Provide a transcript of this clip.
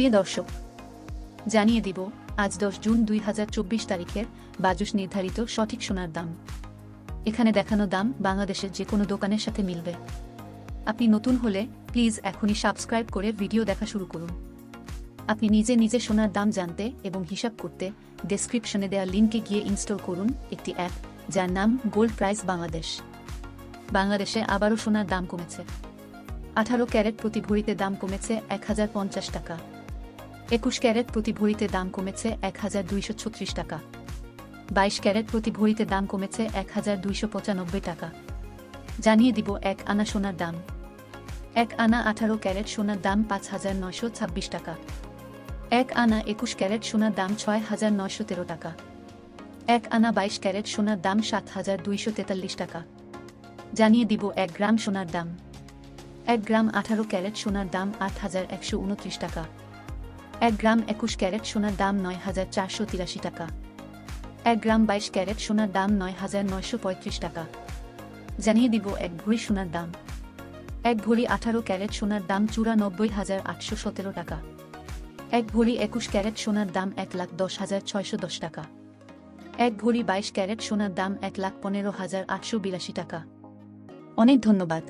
প্রিয় দর্শক, জানিয়ে দিব আজ 10 জুন 2024 তারিখের বাজুস নির্ধারিত সঠিক সোনার দাম। এখানে দেখানো দাম বাংলাদেশের যে কোনো দোকানের সাথে মিলবে। আপনি নতুন হলে প্লিজ এখনই সাবস্ক্রাইব করে ভিডিও দেখা শুরু করুন। আপনি নিজে নিজে সোনার দাম জানতে এবং হিসাব করতে ডেসক্রিপশনে দেওয়া লিঙ্কে গিয়ে ইনস্টল করুন একটি অ্যাপ যার নাম গোল্ড প্রাইস বাংলাদেশ। বাংলাদেশে আবারও সোনার দাম কমেছে। 18 ক্যারেট প্রতি ভরিতে দাম কমেছে 1050 টাকা। 21 ক্যারেট প্রতি ভরিতে দাম কমেছে 1236 টাকা। 22 ক্যারেট প্রতি ভরিতে দাম কমেছে 1295 টাকা। জানিয়ে দিব 1 আনা সোনার দাম। 1 আনা 18 ক্যারেট সোনার দাম 5926 টাকা। 1 আনা 21 ক্যারেট সোনার দাম 6913 টাকা। 1 আনা 22 ক্যারেট সোনার দাম 7243 টাকা। জানিয়ে দিব 1 গ্রাম সোনার দাম। 1 গ্রাম 18 ক্যারেট সোনার দাম 8129 টাকা। 1 গ্রাম 21 ক্যারেট সোনার দাম 9483 টাকা। 1 গ্রাম 22 ক্যারেট সোনার দাম 9935 টাকা। জানিয়ে দিব 1 ভরি সোনার দাম। 1 ভরি 18 ক্যারেট সোনার দাম 94817 টাকা। 1 ভরি 21 ক্যারেট সোনার দাম 1,10,610 টাকা। 1 ভরি 22 ক্যারেট সোনার দাম 1,15,882 টাকা। অনেক ধন্যবাদ।